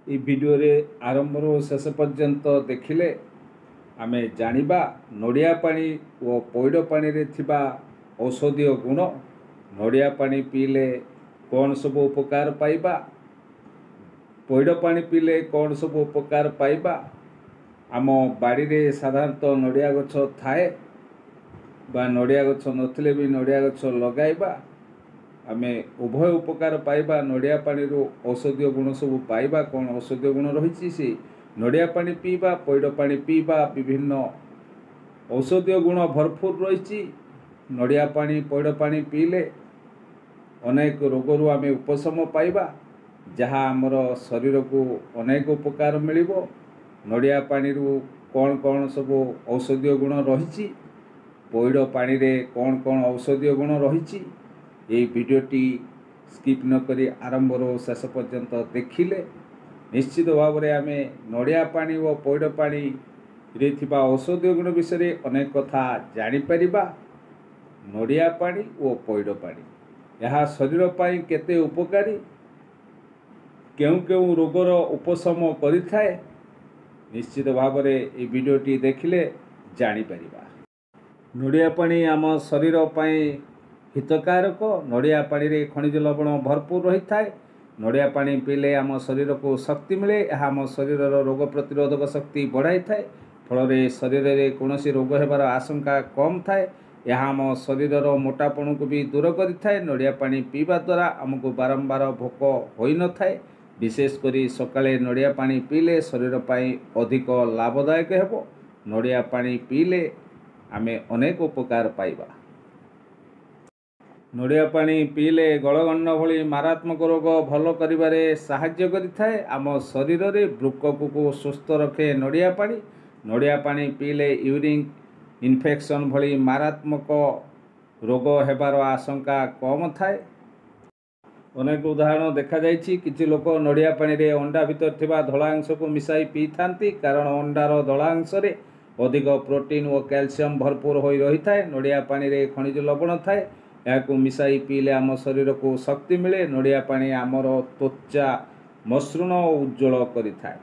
এই ভিডিଓରେ ଆରମ୍ଭରୁ ଶେଷ ପର୍ଯ୍ୟନ୍ତ ଦେଖିଲେ ଆମେ ଜାଣିବା ନଡ଼ିଆ ପାଣି ଓ ପଇଡ଼ ପାଣିରେ ଥିବା ଔଷଧୀୟ ଗୁଣ, ନଡ଼ିଆ ପାଣି ପିଇଲେ କ'ଣ ସବୁ ଉପକାର ପାଇବା, ପଇଡ଼ ପାଣି ପିଇଲେ କ'ଣ ସବୁ ଉପକାର ପାଇବା। ଆମ ବାଡ଼ିରେ ସାଧାରଣତଃ ନଡ଼ିଆ ଗଛ ଥାଏ ବା ନଡ଼ିଆ ଗଛ ନଥିଲେ ବି ନଡ଼ିଆ ଗଛ ଲଗାଇବା, ଆମେ ଉଭୟ ଉପକାର ପାଇବା। ନଡ଼ିଆ ପାଣିରୁ ଔଷଧୀୟ ଗୁଣ ସବୁ ପାଇବା। କ'ଣ ଔଷଧୀୟ ଗୁଣ ରହିଛି? ସେ ନଡ଼ିଆ ପାଣି ପିଇବା, ପଇଡ଼ ପାଣି ପିଇବା, ବିଭିନ୍ନ ଔଷଧୀୟ ଗୁଣ ଭରପୁର ରହିଛି। ନଡ଼ିଆ ପାଣି, ପଇଡ଼ ପାଣି ପିଇଲେ ଅନେକ ରୋଗରୁ ଆମେ ଉପଶମ ପାଇବା, ଯାହା ଆମର ଶରୀରକୁ ଅନେକ ଉପକାର ମିଳିବ। ନଡ଼ିଆ ପାଣିରୁ କ'ଣ କ'ଣ ସବୁ ଔଷଧୀୟ ଗୁଣ ରହିଛି, ପଇଡ଼ ପାଣିରେ କ'ଣ କ'ଣ ଔଷଧୀୟ ଗୁଣ ରହିଛି, ଏହି ଭିଡ଼ିଓଟି ସ୍କିପ୍ ନକରି ଆରମ୍ଭରୁ ଶେଷ ପର୍ଯ୍ୟନ୍ତ ଦେଖିଲେ ନିଶ୍ଚିତ ଭାବରେ ଆମେ ନଡ଼ିଆ ପାଣି ଓ ପଇଡ଼ ପାଣିରେ ଥିବା ଔଷଧୀୟ ଗୁଣ ବିଷୟରେ ଅନେକ କଥା ଜାଣିପାରିବା। ନଡ଼ିଆ ପାଣି ଓ ପଇଡ଼ ପାଣି ଏହା ଶରୀର ପାଇଁ କେତେ ଉପକାରୀ, କେଉଁ କେଉଁ ରୋଗର ଉପଶମ କରିଥାଏ, ନିଶ୍ଚିତ ଭାବରେ ଏହି ଭିଡ଼ିଓଟି ଦେଖିଲେ ଜାଣିପାରିବା। ନଡ଼ିଆ ପାଣି ଆମ ଶରୀର ପାଇଁ ହିତକାରକ। ନଡ଼ିଆ ପାଣିରେ ଖଣିଜ ଲବଣ ଭରପୁର ରହିଥାଏ। ନଡ଼ିଆ ପାଣି ପିଇଲେ ଆମ ଶରୀରକୁ ଶକ୍ତି ମିଳେ। ଏହା ଆମ ଶରୀରର ରୋଗ ପ୍ରତିରୋଧକ ଶକ୍ତି ବଢ଼ାଇଥାଏ, ଫଳରେ ଶରୀରରେ କୌଣସି ରୋଗ ହେବାର ଆଶଙ୍କା କମ୍ ଥାଏ। ଏହା ଆମ ଶରୀରର ମୋଟାପଣକୁ ବି ଦୂର କରିଥାଏ। ନଡ଼ିଆ ପାଣି ପିଇବା ଦ୍ୱାରା ଆମକୁ ବାରମ୍ବାର ଭୋକ ହୋଇନଥାଏ। ବିଶେଷ କରି ସକାଳେ ନଡ଼ିଆ ପାଣି ପିଇଲେ ଶରୀର ପାଇଁ ଅଧିକ ଲାଭଦାୟକ ହେବ। ନଡ଼ିଆ ପାଣି ପିଇଲେ ଆମେ ଅନେକ ଉପକାର ପାଇବା। ନଡ଼ିଆ ପାଣି ପିଇଲେ ଗଳଗଣ୍ଡ ଭଳି ମାରାତ୍ମକ ରୋଗ ଭଲ କରିବାରେ ସାହାଯ୍ୟ କରିଥାଏ। ଆମ ଶରୀରରେ ବୃକ୍କକୁ ସୁସ୍ଥ ରଖେ ନଡ଼ିଆ ପାଣି। ନଡ଼ିଆ ପାଣି ପିଇଲେ ୟୁରିନ୍ ଇନଫେକ୍ସନ୍ ଭଳି ମାରାତ୍ମକ ରୋଗ ହେବାର ଆଶଙ୍କା କମ୍ ଥାଏ। ଅନେକ ଉଦାହରଣ ଦେଖାଯାଇଛି। କିଛି ଲୋକ ନଡ଼ିଆ ପାଣିରେ ଅଣ୍ଡା ଭିତରେ ଥିବା ଧଳା ଅଂଶକୁ ମିଶାଇ ପିଇଥାନ୍ତି, କାରଣ ଅଣ୍ଡାର ଧଳା ଅଂଶରେ ଅଧିକ ପ୍ରୋଟିନ୍ ଓ କ୍ୟାଲସିୟମ୍ ଭରପୁର ହୋଇ ରହିଥାଏ। ନଡ଼ିଆ ପାଣିରେ ଖଣିଜ ଲବଣ ଥାଏ। ଏହାକୁ ମିଶାଇ ପିଇଲେ ଆମ ଶରୀରକୁ ଶକ୍ତି ମିଳେ। ନଡ଼ିଆ ପାଣି ଆମର ତ୍ୱଚା ମସୃଣ ଓ ଉଜ୍ଜ୍ୱଳ କରିଥାଏ।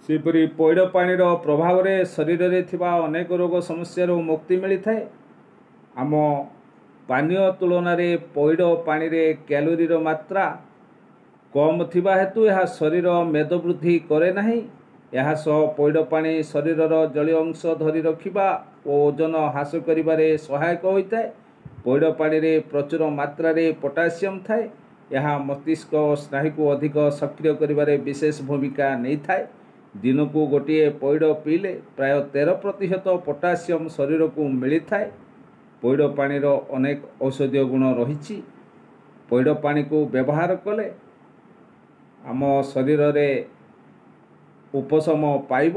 ସେହିପରି ପଇଡ଼ ପାଣିର ପ୍ରଭାବରେ ଶରୀରରେ ଥିବା ଅନେକ ରୋଗ ସମସ୍ୟାରୁ ମୁକ୍ତି ମିଳିଥାଏ। ଆମ ପାନୀୟ ତୁଳନାରେ ପଇଡ଼ ପାଣିରେ କ୍ୟାଲୋରିର ମାତ୍ରା କମ୍ ଥିବା ହେତୁ ଏହା ଶରୀର ମେଦବୃଦ୍ଧି କରେ ନାହିଁ। ଏହା ସହ ପଇଡ଼ ପାଣି ଶରୀରର ଜଳୀୟ ଅଂଶ ଧରି ରଖିବା ଓ ଓଜନ ହ୍ରାସ କରିବାରେ ସହାୟକ ହୋଇଥାଏ। ପଇଡ଼ ପାଣିରେ ପ୍ରଚୁର ମାତ୍ରାରେ ପୋଟାସିୟମ୍ ଥାଏ। ଏହା ମସ୍ତିଷ୍କ ଓ ସ୍ନାୟୁକୁ ଅଧିକ ସକ୍ରିୟ କରିବାରେ ବିଶେଷ ଭୂମିକା ନେଇଥାଏ। ଦିନକୁ ଗୋଟିଏ ପଇଡ଼ ପିଇଲେ ପ୍ରାୟ 13% ପୋଟାସିୟମ୍ ଶରୀରକୁ ମିଳିଥାଏ। ପଇଡ଼ ପାଣିର ଅନେକ ଔଷଧୀୟ ଗୁଣ ରହିଛି। ପଇଡ଼ ପାଣିକୁ ବ୍ୟବହାର କଲେ ଆମ ଶରୀରରେ ଉପଶମ ପାଇବ।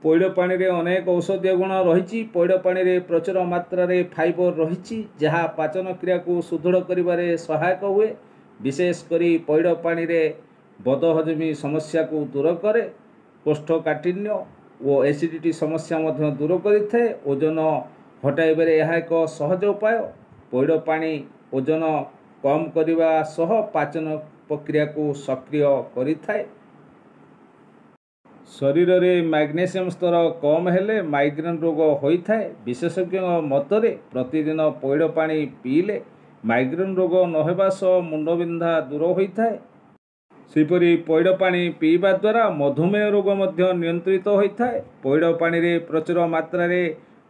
ପଇଡ଼ ପାଣିରେ ଅନେକ ଔଷଧୀୟ ଗୁଣ ରହିଛି। ପଇଡ଼ ପାଣିରେ ପ୍ରଚୁର ମାତ୍ରାରେ ଫାଇବର ରହିଛି, ଯାହା ପାଚନ କ୍ରିୟାକୁ ସୁଦୃଢ଼ କରିବାରେ ସହାୟକ ହୁଏ। ବିଶେଷ କରି ପଇଡ଼ ପାଣିରେ ବଦହଜମୀ ସମସ୍ୟାକୁ ଦୂର କରେ। କୋଷ୍ଠକାଠିନ୍ୟ ଓ ଏସିଡ଼ିଟି ସମସ୍ୟା ମଧ୍ୟ ଦୂର କରିଥାଏ। ଓଜନ ହଟାଇବାରେ ଏହା ଏକ ସହଜ ଉପାୟ। ପଇଡ଼ ପାଣି ଓଜନ କମ୍ କରିବା ସହ ପାଚନ ପ୍ରକ୍ରିୟାକୁ ସକ୍ରିୟ କରିଥାଏ। ଶରୀରରେ ମ୍ୟାଗ୍ନେସିୟମ୍ ସ୍ତର କମ୍ ହେଲେ ମାଇଗ୍ରେନ୍ ରୋଗ ହୋଇଥାଏ। ବିଶେଷଜ୍ଞଙ୍କ ମତରେ ପ୍ରତିଦିନ ପଇଡ଼ ପାଣି ପିଇଲେ ମାଇଗ୍ରେନ୍ ରୋଗ ନ ହେବା ସହ ମୁଣ୍ଡବିନ୍ଧା ଦୂର ହୋଇଥାଏ। ସେହିପରି ପଇଡ଼ ପାଣି ପିଇବା ଦ୍ୱାରା ମଧୁମେହ ରୋଗ ମଧ୍ୟ ନିୟନ୍ତ୍ରିତ ହୋଇଥାଏ। ପଇଡ଼ ପାଣିରେ ପ୍ରଚୁର ମାତ୍ରାରେ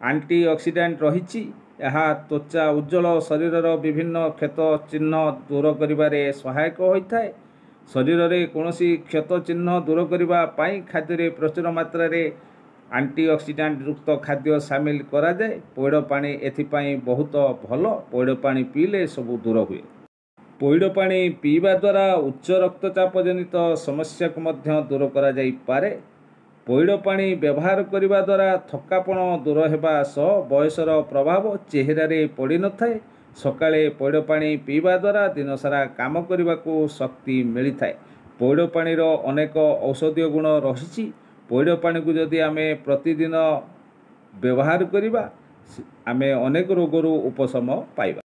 ଆଣ୍ଟି ଅକ୍ସିଡାଣ୍ଟ ରହିଛି। ଏହା ତ୍ୱଚା ଉଜ୍ଜ୍ୱଳ, ଶରୀରର ବିଭିନ୍ନ କ୍ଷତ ଚିହ୍ନ ଦୂର କରିବାରେ ସହାୟକ ହୋଇଥାଏ। ଶରୀରରେ କୌଣସି କ୍ଷତ ଚିହ୍ନ ଦୂର କରିବା ପାଇଁ ଖାଦ୍ୟରେ ପ୍ରଚୁର ମାତ୍ରାରେ ଆଣ୍ଟି ଅକ୍ସିଡାଣ୍ଟ ଯୁକ୍ତ ଖାଦ୍ୟ ସାମିଲ କରାଯାଏ। ପଇଡ଼ ପାଣି ଏଥିପାଇଁ ବହୁତ ଭଲ। ପଇଡ଼ ପାଣି ପିଇଲେ ସବୁ ଦୂର ହୁଏ। ପଇଡ଼ ପାଣି ପିଇବା ଦ୍ୱାରା ଉଚ୍ଚ ରକ୍ତଚାପ ଜନିତ ସମସ୍ୟାକୁ ମଧ୍ୟ ଦୂର କରାଯାଇପାରେ। ପଇଡ଼ ପାଣି ବ୍ୟବହାର କରିବା ଦ୍ୱାରା ଥକାପଣ ଦୂର ହେବା ସହ ବୟସର ପ୍ରଭାବ ଚେହେରାରେ ପଡ଼ିନଥାଏ। ସକାଳେ ପଇଡ଼ ପାଣି ପିଇବା ଦ୍ୱାରା ଦିନସାରା କାମ କରିବାକୁ ଶକ୍ତି ମିଳିଥାଏ। ପଇଡ଼ ପାଣିର ଅନେକ ଔଷଧୀୟ ଗୁଣ ରହିଛି। ପଇଡ଼ ପାଣିକୁ ଯଦି ଆମେ ପ୍ରତିଦିନ ବ୍ୟବହାର କରିବା, ଆମେ ଅନେକ ରୋଗରୁ ଉପଶମ ପାଇବା।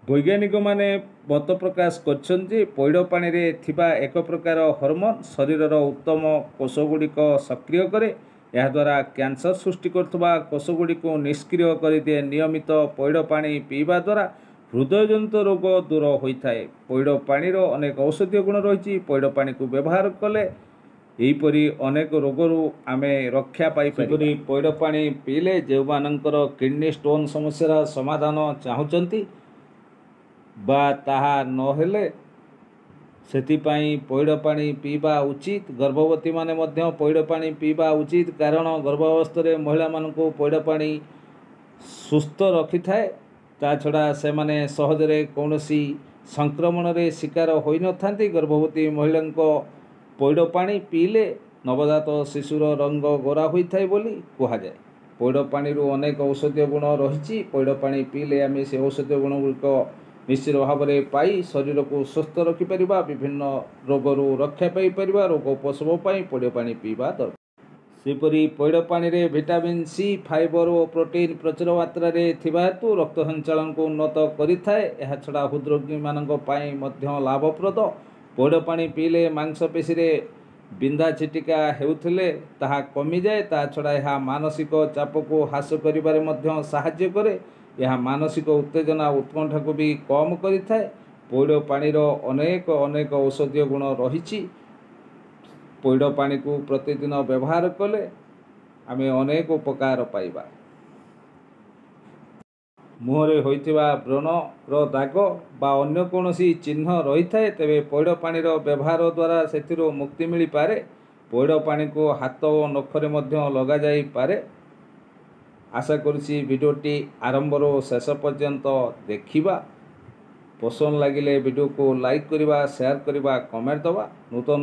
ବୈଜ୍ଞାନିକମାନେ ମତ ପ୍ରକାଶ କରିଛନ୍ତି ଯେ ପଇଡ଼ ପାଣିରେ ଥିବା ଏକ ପ୍ରକାର ହର୍ମୋନ୍ ଶରୀରର ଉତ୍ତମ କୋଷଗୁଡ଼ିକ ସକ୍ରିୟ କରେ। ଏହାଦ୍ୱାରା କ୍ୟାନ୍ସର ସୃଷ୍ଟି କରୁଥିବା କୋଷଗୁଡ଼ିକୁ ନିଷ୍କ୍ରିୟ କରିଦିଏ। ନିୟମିତ ପଇଡ଼ ପାଣି ପିଇବା ଦ୍ୱାରା ହୃଦୟଜନିତ ରୋଗ ଦୂର ହୋଇଥାଏ। ପଇଡ଼ ପାଣିର ଅନେକ ଔଷଧୀୟ ଗୁଣ ରହିଛି। ପଇଡ଼ ପାଣିକୁ ବ୍ୟବହାର କଲେ ଏହିପରି ଅନେକ ରୋଗରୁ ଆମେ ରକ୍ଷା ପାଇପାରିବା। ପଇଡ଼ ପାଣି ପିଇଲେ ଯେଉଁମାନଙ୍କର କିଡ଼ନୀ ଷ୍ଟୋନ୍ ସମସ୍ୟାର ସମାଧାନ ଚାହୁଁଛନ୍ତି ବା ତାହା ନହେଲେ ସେଥିପାଇଁ ପଇଡ଼ ପାଣି ପିଇବା ଉଚିତ। ଗର୍ଭବତୀମାନେ ମଧ୍ୟ ପଇଡ଼ ପାଣି ପିଇବା ଉଚିତ, କାରଣ ଗର୍ଭାବସ୍ଥାରେ ମହିଳାମାନଙ୍କୁ ପଇଡ଼ ପାଣି ସୁସ୍ଥ ରଖିଥାଏ। ତା ଛଡ଼ା ସେମାନେ ସହଜରେ କୌଣସି ସଂକ୍ରମଣରେ ଶିକାର ହୋଇନଥାନ୍ତି। ଗର୍ଭବତୀ ମହିଳାଙ୍କ ପଇଡ଼ ପାଣି ପିଇଲେ ନବଜାତ ଶିଶୁର ରଙ୍ଗ ଗୋରା ହୋଇଥାଏ ବୋଲି କୁହାଯାଏ। ପଇଡ଼ ପାଣିରୁ ଅନେକ ଔଷଧୀୟ ଗୁଣ ରହିଛି। ପଇଡ଼ ପାଣି ପିଇଲେ ଆମେ ସେ ଔଷଧୀୟ ଗୁଣଗୁଡ଼ିକ ନିଶ୍ଚିତ ଭାବରେ ପାଇ ଶରୀରକୁ ସୁସ୍ଥ ରଖିପାରିବା, ବିଭିନ୍ନ ରୋଗରୁ ରକ୍ଷା ପାଇପାରିବା। ରୋଗ ଉପଶମ ପାଇଁ ପଇଡ଼ ପାଣି ପିଇବା ଦରକାର। ସେହିପରି ପଇଡ଼ ପାଣିରେ ଭିଟାମିନ୍ ସି, ଫାଇବର ଓ ପ୍ରୋଟିନ୍ ପ୍ରଚୁର ମାତ୍ରାରେ ଥିବା ହେତୁ ରକ୍ତ ସଞ୍ଚାଳନକୁ ଉନ୍ନତ କରିଥାଏ। ଏହାଛଡ଼ା ହୃଦରୋଗୀମାନଙ୍କ ପାଇଁ ମଧ୍ୟ ଲାଭପ୍ରଦ। ପଇଡ଼ ପାଣି ପିଇଲେ ମାଂସପେଶୀରେ ବିନ୍ଧା ଛିଟିକା ହେଉଥିଲେ ତାହା କମିଯାଏ। ତା ଛଡ଼ା ଏହା ମାନସିକ ଚାପକୁ ହ୍ରାସ କରିବାରେ ମଧ୍ୟ ସାହାଯ୍ୟ କରେ। ଏହା ମାନସିକ ଉତ୍ତେଜନା ଓ ଉତ୍କଣ୍ଠାକୁ ବି କମ୍ କରିଥାଏ। ପଇଡ଼ ପାଣିର ଅନେକ ଔଷଧୀୟ ଗୁଣ ରହିଛି। ପଇଡ଼ ପାଣିକୁ ପ୍ରତିଦିନ ବ୍ୟବହାର କଲେ ଆମେ ଅନେକ ଉପକାର ପାଇବା। ମୁହଁରେ ହୋଇଥିବା ବ୍ରଣର ଦାଗ ବା ଅନ୍ୟ କୌଣସି ଚିହ୍ନ ରହିଥାଏ, ତେବେ ପଇଡ଼ ପାଣିର ବ୍ୟବହାର ଦ୍ୱାରା ସେଥିରୁ ମୁକ୍ତି ମିଳିପାରେ। ପଇଡ଼ ପାଣିକୁ ହାତ ଓ ନଖରେ ମଧ୍ୟ ଲଗାଯାଇପାରେ। ଆଶା କରୁଛି ଭିଡ଼ିଓଟି ଆରମ୍ଭରୁ ଶେଷ ପର୍ଯ୍ୟନ୍ତ ଦେଖିବା। ପସନ୍ଦ ଲାଗିଲେ ଭିଡ଼ିଓକୁ ଲାଇକ୍ କରିବା, ସେୟାର କରିବା, କମେଣ୍ଟ ଦେବା।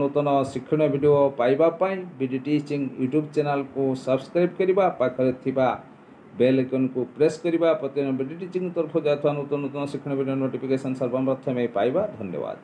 ନୂତନ ଶିକ୍ଷଣୀୟ ଭିଡ଼ିଓ ପାଇବା ପାଇଁ ବିଡି ଟିଚିଂ ୟୁଟ୍ୟୁବ୍ ଚ୍ୟାନେଲକୁ ସବସ୍କ୍ରାଇବ୍ କରିବା, ପାଖରେ ଥିବା ବେଲ୍ ଆଇକନ୍କୁ ପ୍ରେସ୍ କରିବା। ପ୍ରତିଦିନ ବିଡି ଟିଚିଂ ତରଫରୁ ଯାଉଥିବା ନୂତନ ଶିକ୍ଷଣୀୟ ଭିଡ଼ିଓ ନୋଟିଫିକେସନ୍ ସର୍ବପ୍ରଥମେ ପାଇବା। ଧନ୍ୟବାଦ।